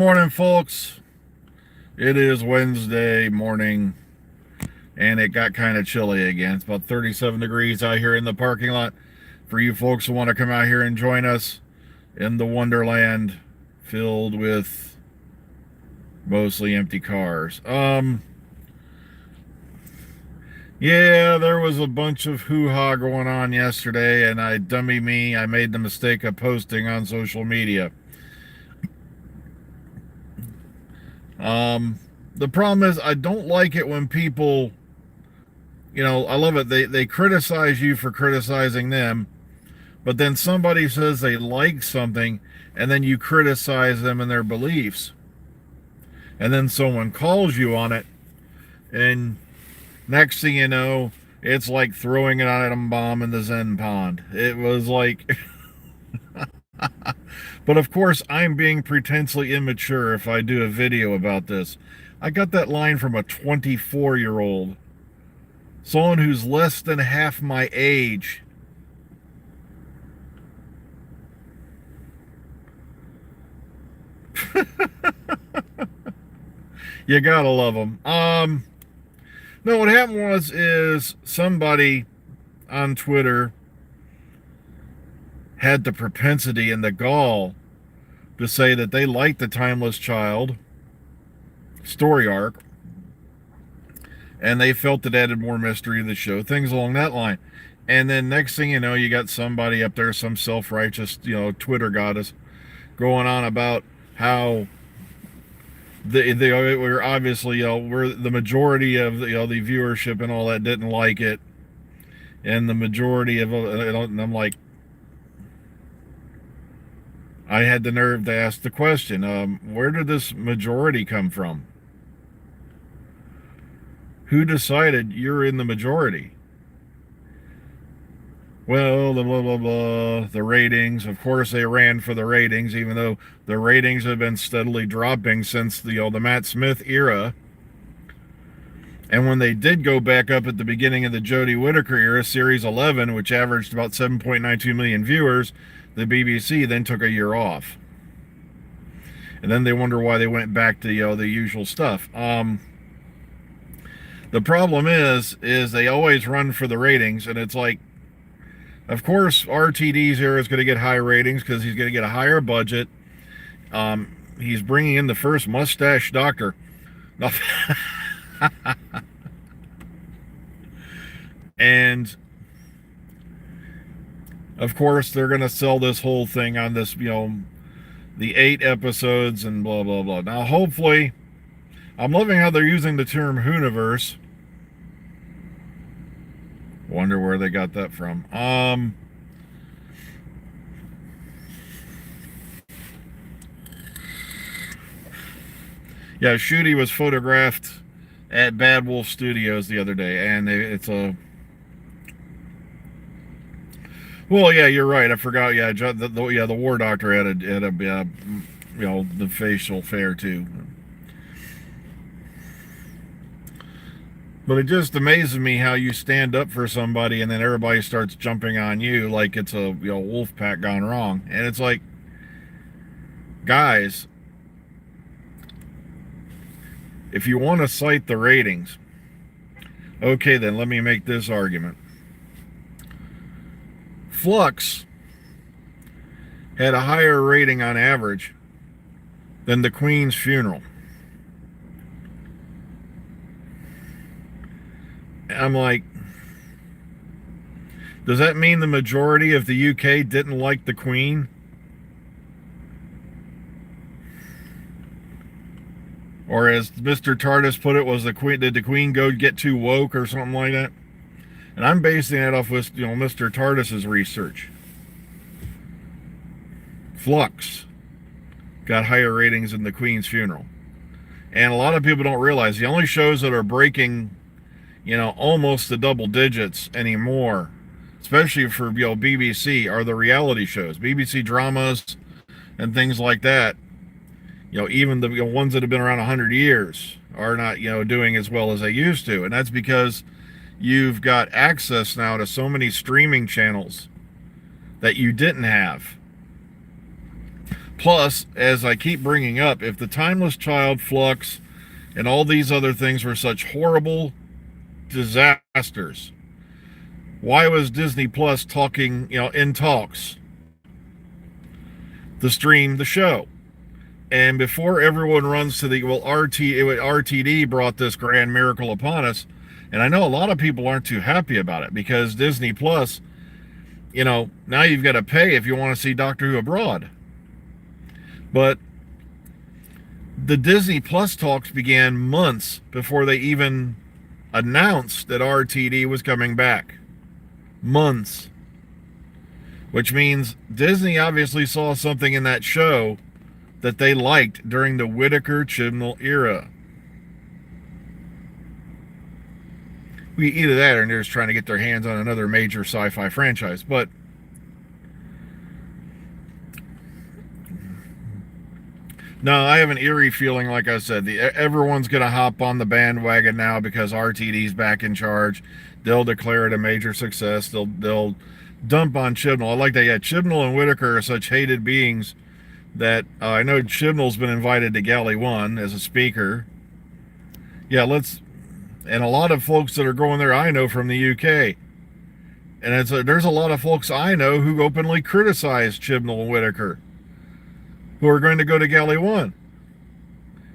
Morning, folks. It is Wednesday morning, and it got kind of chilly again. It's about 37 degrees out here in the parking lot. For you folks who want to come out here and join us in the Wonderland filled with mostly empty cars. Yeah, there was a bunch of hoo-ha going on yesterday, and I made the mistake of posting on social media. The problem is I don't like it when people, I love it. They criticize you for criticizing them, but then somebody says they like something and then you criticize them and their beliefs. And then someone calls you on it, and next thing you know, it's like throwing an atom bomb in the Zen pond. It was like But of course, I'm being pretensely immature if I do a video about this. I got that line from a 24-year-old. Someone who's less than half my age. You gotta love them. No, what happened is somebody on Twitter had the propensity and the gall to say that they liked the Timeless Child story arc, and they felt it added more mystery to the show, things along that line. And then next thing you know, you got somebody up there, some self-righteous, Twitter goddess, going on about how we're obviously, we're the majority of the viewership and all that didn't like it, and the majority of, and I'm like, I had the nerve to ask the question, where did this majority come from? Who decided you're in the majority? Well, the blah, blah, blah, the ratings. Of course, they ran for the ratings, even though the ratings have been steadily dropping since the Matt Smith era. And when they did go back up at the beginning of the Jodie Whittaker era, Series 11, which averaged about 7.92 million viewers, the BBC then took a year off. And then they wonder why they went back to the usual stuff. The problem is they always run for the ratings, and it's like, of course, RTD's era is going to get high ratings because he's going to get a higher budget. He's bringing in the first mustache doctor. And of course, they're going to sell this whole thing on this, the 8 episodes and blah, blah, blah. Now, hopefully, I'm loving how they're using the term Whooniverse. Wonder where they got that from. Yeah, Shooty was photographed at Bad Wolf Studios the other day, and it's a... Well, yeah, you're right. I forgot. Yeah, the War Doctor had a the facial fair too. But it just amazes me how you stand up for somebody and then everybody starts jumping on you like it's a wolf pack gone wrong. And it's like, guys, if you want to cite the ratings, okay, then let me make this argument. Flux had a higher rating on average than The Queen's Funeral. I'm like, does that mean the majority of the UK didn't like the Queen? Or as Mr. TARDIS put it, did the Queen get too woke or something like that? And I'm basing that off with, Mr. TARDIS's research. Flux got higher ratings than The Queen's Funeral. And a lot of people don't realize the only shows that are breaking, almost the double digits anymore, especially for, BBC, are the reality shows. BBC dramas and things like that. Even the ones that have been around 100 years are not, doing as well as they used to. And that's because you've got access now to so many streaming channels that you didn't have. Plus, as I keep bringing up, if the Timeless Child, Flux, and all these other things were such horrible disasters, why was Disney Plus talking, in talks to stream the show? And before everyone runs to RTD brought this grand miracle upon us, and I know a lot of people aren't too happy about it because Disney Plus, now you've got to pay if you want to see Doctor Who abroad. But the Disney Plus talks began months before they even announced that RTD was coming back. Months. Which means Disney obviously saw something in that show that they liked during the Whittaker-Chibnall era. Either that or they're just trying to get their hands on another major sci-fi franchise. But no, I have an eerie feeling, like I said, everyone's going to hop on the bandwagon now because RTD's back in charge. They'll declare it a major success. They'll dump on Chibnall. I like that. Yeah, Chibnall and Whittaker are such hated beings that I know Chibnall's been invited to Galley 1 as a speaker. Yeah, and a lot of folks that are going there I know from the UK. And there's a lot of folks I know who openly criticize Chibnall and Whittaker who are going to go to Galley 1.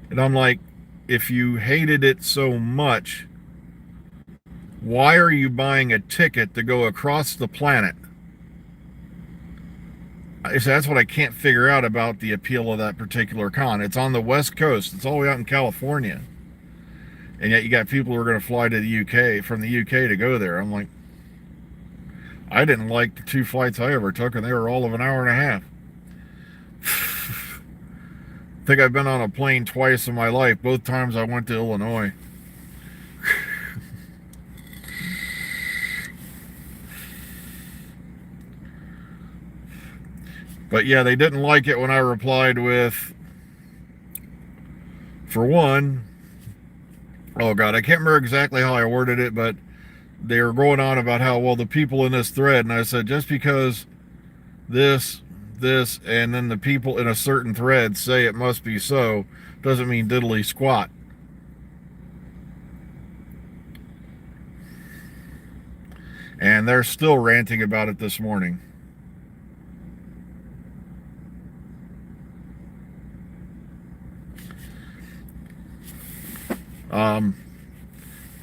And I'm like, if you hated it so much, why are you buying a ticket to go across the planet? That's what I can't figure out about the appeal of that particular con. It's on the West Coast. It's all the way out in California. And yet you got people who are going to fly to the UK, from the UK to go there. I'm like, I didn't like the 2 flights I ever took, and they were all of an hour and a half. I think I've been on a plane twice in my life. Both times I went to Illinois. But yeah, they didn't like it when I replied with, for one, oh God, I can't remember exactly how I worded it, but they were going on about how, well, the people in this thread, and I said, just because this, and then the people in a certain thread say it must be so, doesn't mean diddly squat. And they're still ranting about it this morning.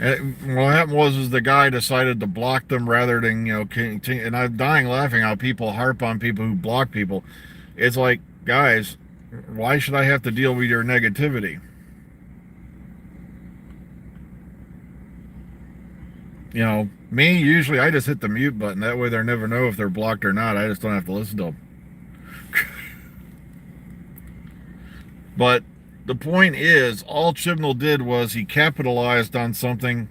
And what happened was the guy decided to block them rather than, and I'm dying laughing how people harp on people who block people. It's like, guys, why should I have to deal with your negativity? Me, usually I just hit the mute button. That way they never know if they're blocked or not. I just don't have to listen to them. But the point is, all Chibnall did was he capitalized on something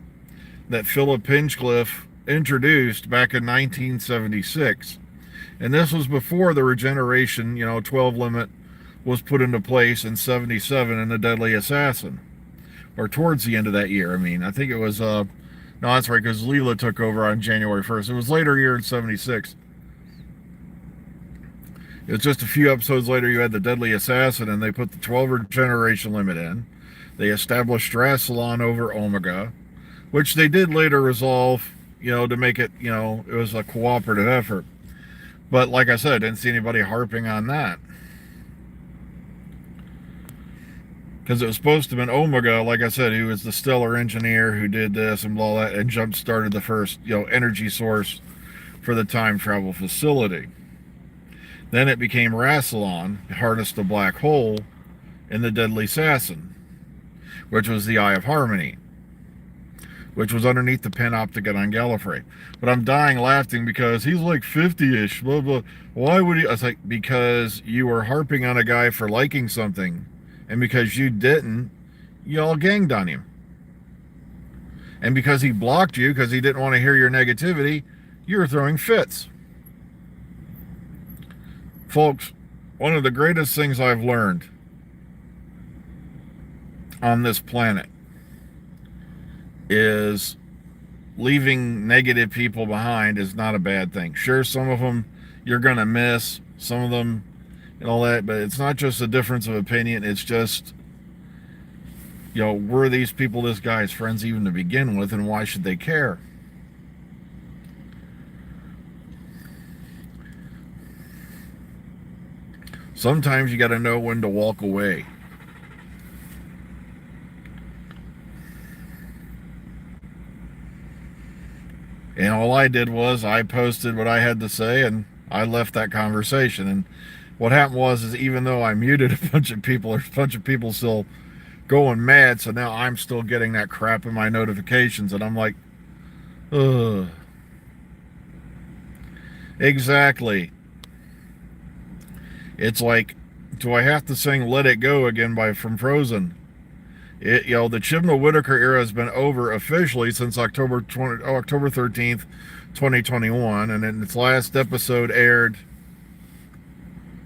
that Philip Hinchcliffe introduced back in 1976. And this was before the regeneration, 12 limit was put into place in 77 in The Deadly Assassin. Or towards the end of that year, I think it was, no, that's right, because Leela took over on January 1st. It was later year in 76. It was just a few episodes later you had The Deadly Assassin, and they put the 12 regeneration limit in. They established Rassilon over Omega, which they did later resolve, to make it, it was a cooperative effort. But like I said, I didn't see anybody harping on that. Because it was supposed to have been Omega, like I said, who was the stellar engineer who did this and blah, blah, and jump-started the first, energy source for the time travel facility. Then it became Rassilon, harnessed the black hole in The Deadly Assassin, which was the Eye of Harmony, which was underneath the Panopticon on Gallifrey. But I'm dying laughing because he's like 50-ish, blah, blah. Why would he? I was like, because you were harping on a guy for liking something, and because you didn't, you all ganged on him. And because he blocked you, because he didn't want to hear your negativity, you were throwing fits. Folks, one of the greatest things I've learned on this planet is leaving negative people behind is not a bad thing. Sure, some of them you're going to miss. Some of them, and all that, but it's not just a difference of opinion. It's just, were these people this guy's friends even to begin with, and why should they care? Sometimes you got to know when to walk away. And all I did was I posted what I had to say, and I left that conversation. And what happened is even though I muted a bunch of people, there's a bunch of people still going mad. So now I'm still getting that crap in my notifications, and I'm like, ugh. Exactly. It's like, do I have to sing "Let It Go" again from Frozen? The Chibnall Whittaker era has been over officially since October 13th, 2021, and then its last episode aired,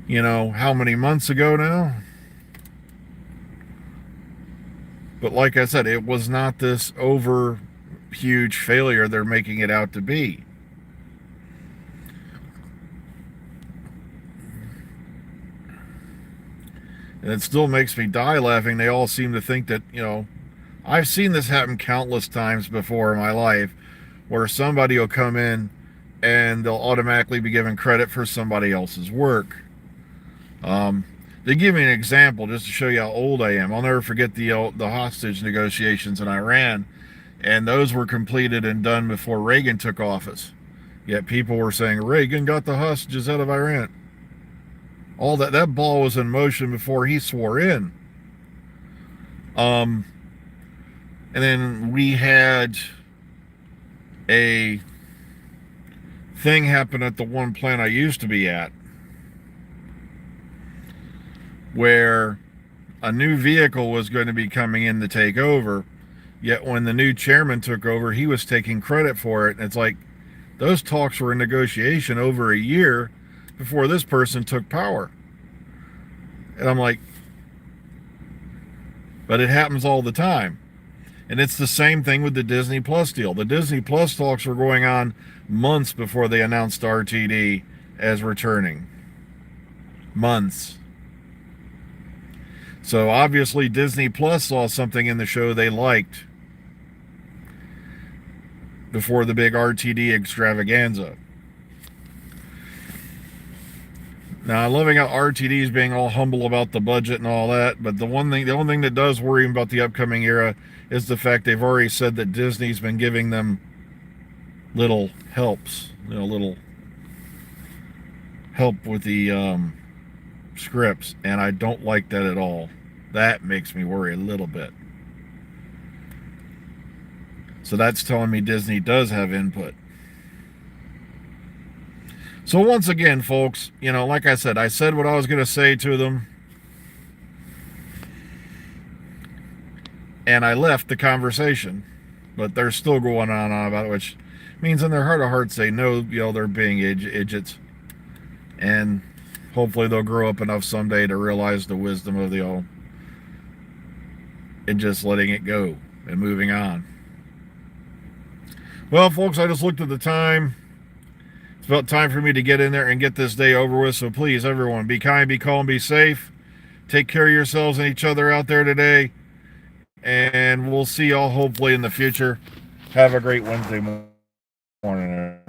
how many months ago now? But like I said, it was not this over huge failure they're making it out to be. And it still makes me die laughing. They all seem to think that, I've seen this happen countless times before in my life, where somebody will come in and they'll automatically be given credit for somebody else's work. They give me an example just to show you how old I am. I'll never forget the hostage negotiations in Iran, and those were completed and done before Reagan took office. Yet people were saying Reagan got the hostages out of Iran. All that ball was in motion before he swore in. And then we had a thing happen at the one plant I used to be at, where a new vehicle was going to be coming in to take over. Yet when the new chairman took over, he was taking credit for it. And it's like, those talks were in negotiation over a year before this person took power. And I'm like, but it happens all the time. And it's the same thing with the Disney Plus deal. The Disney Plus talks were going on months before they announced RTD as returning. Months. So obviously Disney Plus saw something in the show they liked before the big RTD extravaganza. Now, I'm loving how RTD is being all humble about the budget and all that, but the only thing that does worry me about the upcoming era is the fact they've already said that Disney's been giving them little helps, little help with the scripts, and I don't like that at all. That makes me worry a little bit. So that's telling me Disney does have input. So once again, folks, like I said what I was going to say to them, and I left the conversation, but they're still going on about it, which means in their heart of hearts they know, they're being idiots, and hopefully they'll grow up enough someday to realize the wisdom of and just letting it go and moving on. Well, folks, I just looked at the time. It's about time for me to get in there and get this day over with. So please, everyone, be kind, be calm, be safe. Take care of yourselves and each other out there today. And we'll see y'all hopefully in the future. Have a great Wednesday morning.